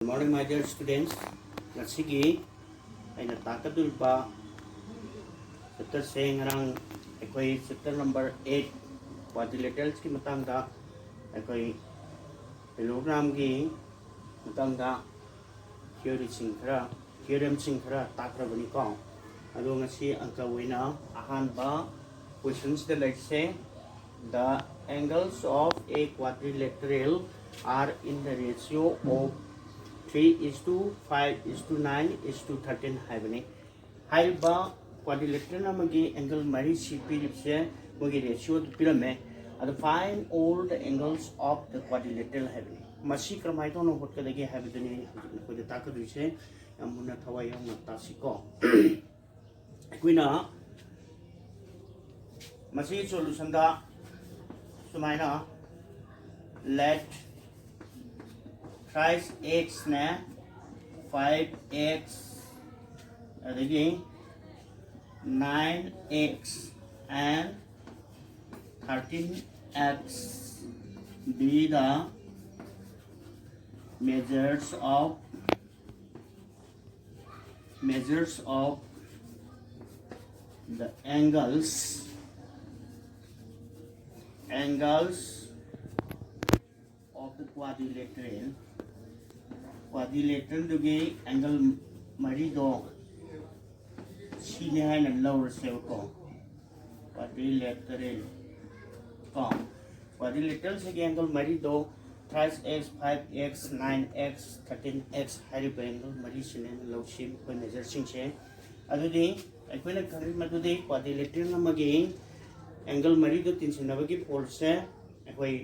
Good morning, my dear students. Ngasigi ay natakadulpa chapter se ngarang ekoi chapter number 8 quadrilaterals ki matangda ekoi parallelogram ki matangda theorem sing khara takrabani ko ado ngasi angka wina ahanba questions the like say the angles of a quadrilateral are in the ratio of 3:5:9:13 हाइबने हाइबा quadrilateral नमगी angle मरी सी पिरिपसे मगी ratio पिरमे अद find all the angles of the quadrilateral हाइबने मसी क्रमाय तो नो होटकदगे हाइबदनी कोदे ताकदुइसे अमुना थवाय हम तासिको कुइना मसी सॉल्यूशन दा सुमाइना late thrice x na 5x again 9x and 13x be the measures of the angles of the quadrilateral दुगे एंगल मरी दो सीने है न लोअर से को quadrilateral से एंगल मरी दो 3x 5x 9x 13x हाइरि angle मरी सीने लोअर से कोई मेजर सिंग से अदुदी अखोइना खरि मदुदी quadrilateral नमगे एंगल मरी दो तीन सिनबगी पोल से अखोइ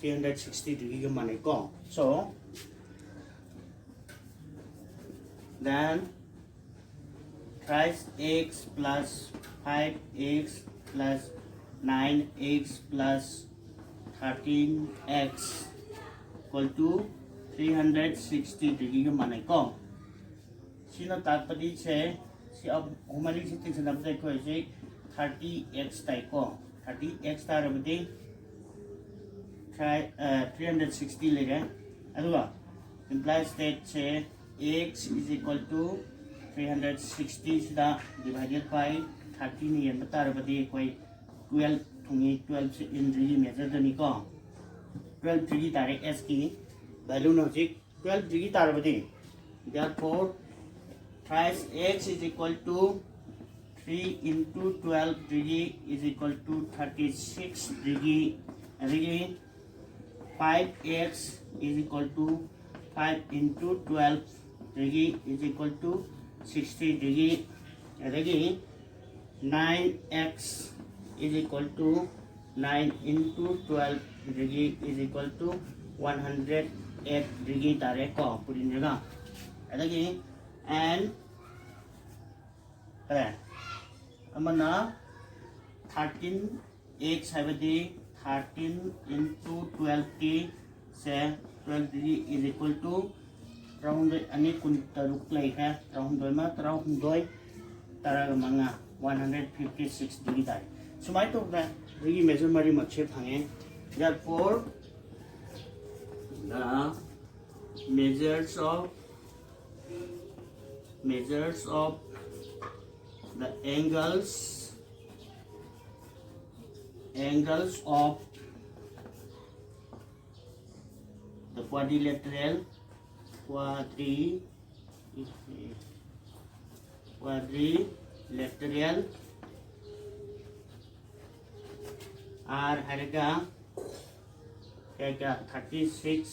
360 डिग्री के माने को so then thrice x plus 5x plus 9x plus 13x equal to 360 degree के माने को सीना तात्पर्य से अब हमारी सिटी से नब्बे को ऐसे 30x टाइप को 30x तार बदे 360 ले गए अदुगा implies that से x is equal to 360 divided by 13 yen बता रहे बदी कोई 12 थोंगी 12 से in degree measure दनी को 12 degree तारे s की value नोजिक 12 degree तारे बदी therefore thrice x is equal to 3 into 12 degree is equal to 36 degree again 5x is equal to 5 into 12 degree is equal to 60 degree again 9x is equal to 9 into 12 degree is equal to 108 degree tare ko purin jaga again and amana 13x habadi 13 into 12 ki se 12 degree is equal to round ani kun taruk lai ha round doi ma round doi tara manga 156 degree dai sumai to na degree measure mari ma che phange therefore the measures of the angles of the quadrilateral are harga क्या 36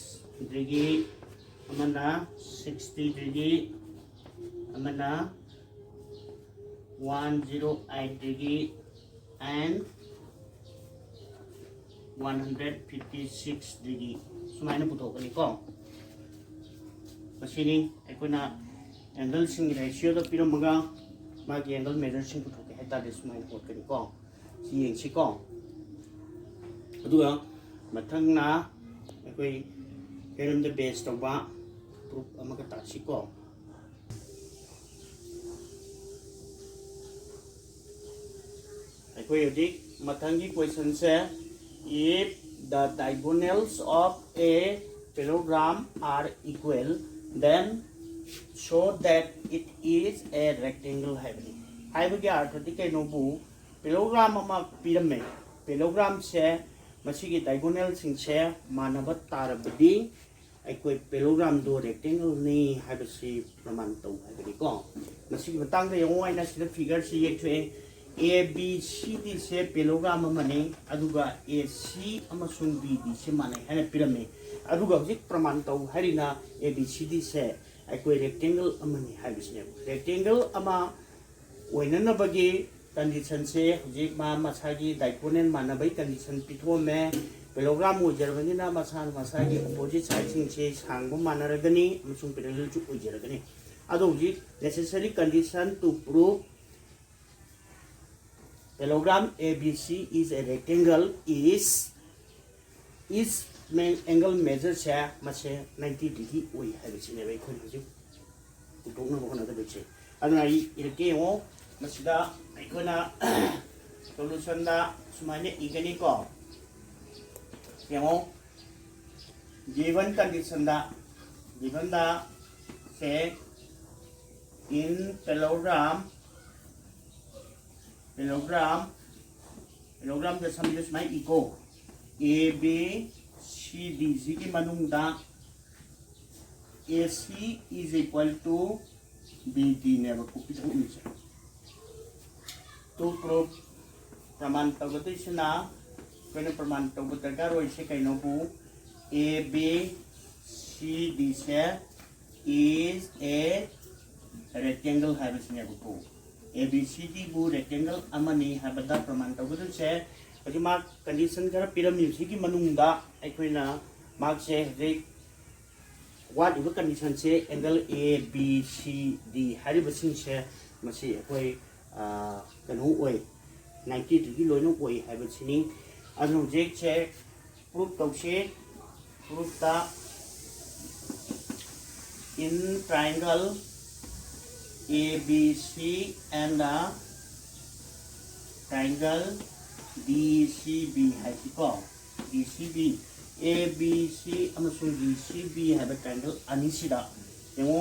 degree amana 60 degree amana 108 degree and 156 degree सुमाइना पुथोकनी को मसीनी एकोना angle Singh ratio the पिरमगा मागी angle measure सिंग पुथोके हेता दे सुमाइना होटकनी को सी येंसी को अदुगा मथंगना एकोई harem the base तोबा proof अमगा तासी को एकोई यदि मथंगी क्वेश्चन से if the diagonals of a parallelogram are equal, then show that it is a rectangle haibani. Haibagi arthati kainobu parallelogram ama pirame. Parallelogram se masigi diagonal sing se manaba tarabadi aikoi parallelogram do rectangle ni haibasi praman tau haibani ko. Masigi batang da yong aina sida figure si yekthwe A B C D se parallelogram amane aduga AC amasung B D se manai hana pirame. Aduga hojik praman tau harina A B C D se aikoi rectangle amani haibisne. Rectangle ama oinanabagi condition se hojik ma masagi diagonal manabai condition pitome parallelogram ojerbanina masagi opposite side sing se sangbo manaragani amasung parallel chu ojeragani. Ado hojik necessary condition to prove parallelogram ABC is a rectangle is main angle measure se mase 90 degree oi habisine bai khon hojik utong na bokona da beche aduna irke o masida aikona solution da sumane igani ko yango given condition da say in parallelogram the sum is my equal A B C D C की manung da AC is equal to BD never copy to prove praman tawati sina kena praman tawati karo ise kaino bu A B C D se is a rectangle habis never bu ABCD bu rectangle amani habada praman tawati se Jadi mark condition kara pyramid sigi manungda aikoina mark se re what ibu condition se angle A B C D hari basing se masi akoi kanu oi 90 degree loino oi hai basini anu je se proof tause proof ta in triangle ABC and the triangle DCB hai ko DCB ABC amasung DCB hai ba triangle ani sida yango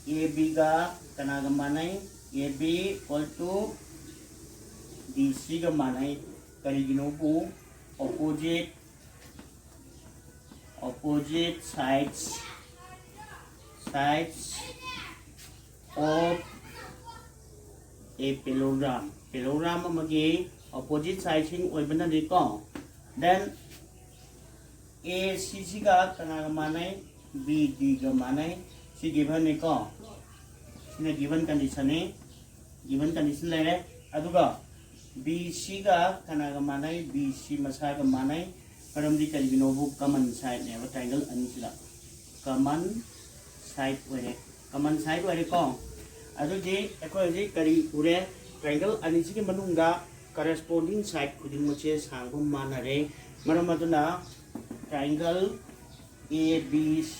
AB ga kanaga manai AB equal to DC ga manai karigino bu opposite sides of a parallelogram amagi opposite sides in oibana de ko then AC ga kanaga manai BD ga manai si given ne ko sina given condition le aduga BC ga kanaga manai BC masa ga manai karam di karigino bu common side ne ba triangle ani sila common side were ko adu je eko je kari ure triangle ani sigi manungda corresponding side khuding moche sangum manare maramaduna triangle ABC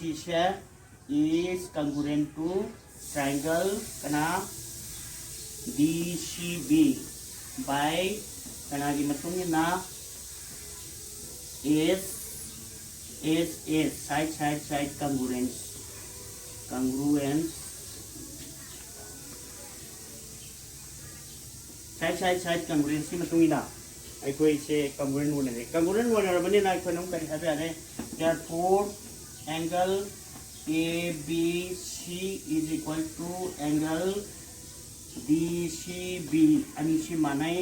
is congruent to triangle kana DCB by kana gi matungin na is side congruence side congruency matungina aikoi se congruent one rabani na aikoi nam kari habe ane therefore angle ABC is equal to angle DCB ani si manai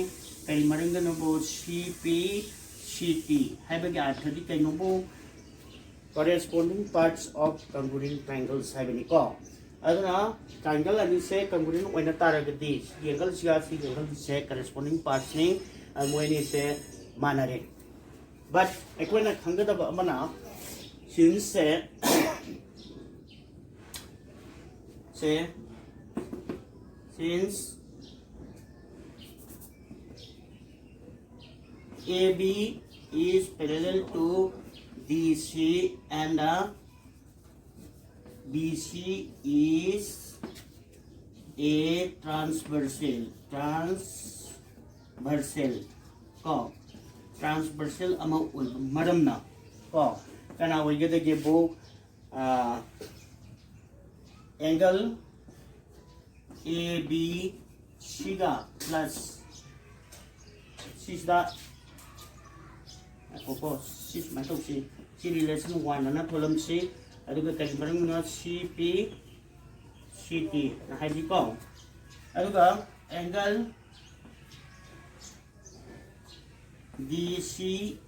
kari marangga nobo CT habagi arthadi kai nobo corresponding parts of congruent triangles habani ko aduna triangle ani se congruent oina taragadi angle siga si angle se corresponding parts ni moini se manare but ekoina khangada amana since AB is parallel to DC and BC is a transversal ko transversal ama maramna ko kana oigedege bu angle ABC ga plus sida ko sis ma to si relation 1 na tholom si aduga kai marang na CP CT na hai ko aduga angle DCB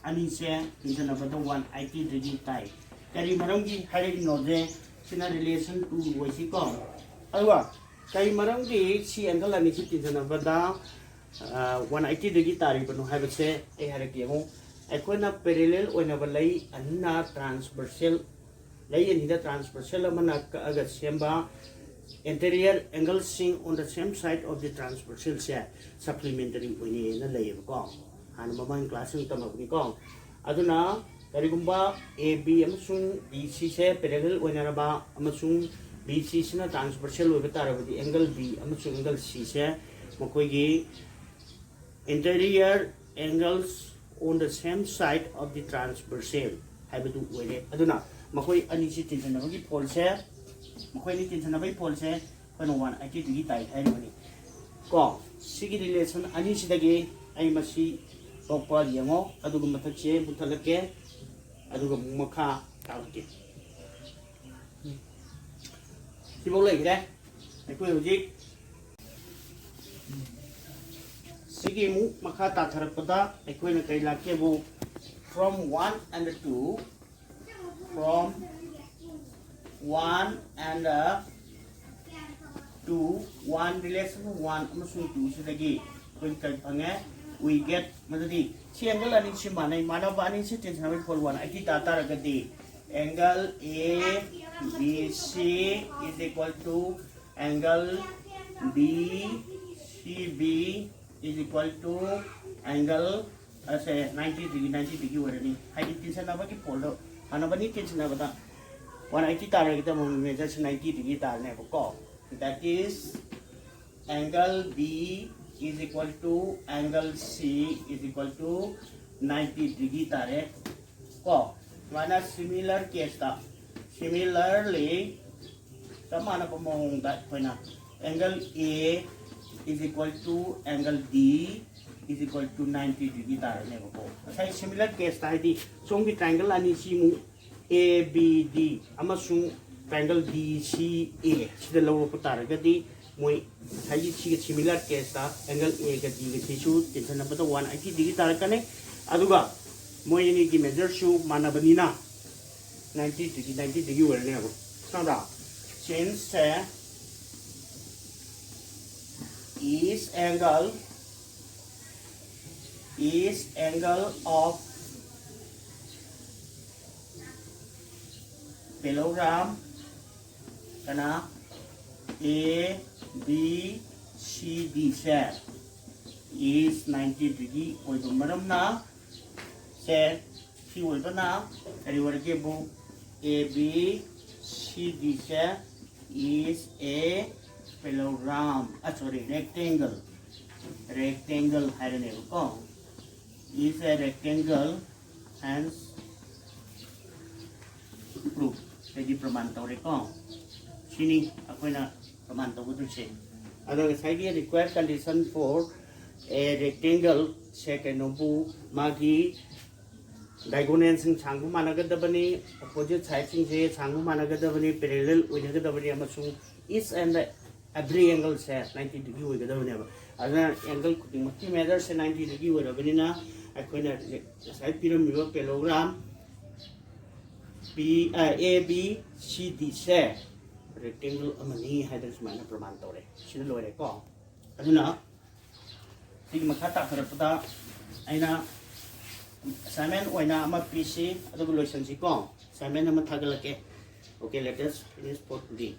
ani se injana bada 180 degree tai kari marang gi hai no je sina relation 2 woi si ko aduga kai marang gi si angle ani si injana bada 180 degree tari banu hai base e har ke mo aikoina parallel oina balai anna transversal lai ani da transversal amana aga semba interior angles sing on the same side of the transversal se supplementary oini na lai ko han mamang class ng tamabni ko aduna karigumba AB amasung BC se parallel oina ba amasung BC sina transversal oiba tarabadi angle B amasung angle C se makoi gi interior angles on the same side of the transversal haibadu oire aduna makoi ani si tinsanabagi pole se makoi ni tinsanabagi pole se kono 180 degree tai haibani ko sigi relation ani sidagi ai masi tokpa yango aduga mathak se buthalake aduga makha tawke sibol lai gre akoi hojik sigi mu makha ta tharakpada ekoi na kai lakhe bu from 1 and 2 from 1 and 2 1 relation 1 amasung 2 sidagi koi kai phange we get madadi si angle ani si manai manaba ani si tension by pole 1 iti ta taragadi angle ABC is equal to angle BCB is equal to angle say 90 degree warani hai tension na bagi pole anabani tension na bata 180 tar kita measure 90 degree tar ne ko that is angle B is equal to angle C is equal to 90 degree tare ko mana similar case ta similarly samana pamong da koina angle A is equal to angle D is equal to 90 degree tare ne ko sai similar case ta di song di triangle ani si mu ABD amasung triangle DCA sida lawo putara gadi moi sai chi similar case ta angle A ga D ga su tension na bata 180 degree tare kane aduga moi ni ki measure su manabani na 90 degree wala ne ko sada since is angle of parallelogram kana ABCD se is 90 degree oiba maram na se si oiba na kari warke bu ABCD se is a parallelogram sorry rectangle hairane ko is a rectangle hence proof lagi praman tawre ko sini akoina praman tawu se ado sai di required condition for a rectangle se kenobu magi diagonal sing changbu managadabani opposite side sing se changbu managadabani parallel oinagadabani amasung is and every angle se 90 degree oigadabani adana angle kutimaki measure se 90 degree oirabani na akoina sai pyramid parallelogram ABCD se rectangle amani haiders mana praman tore sida loire ko aduna sig makha ta kharapda aina assignment oina ama PC adugo loisan si ko assignment ama thagalake okay let us finish for today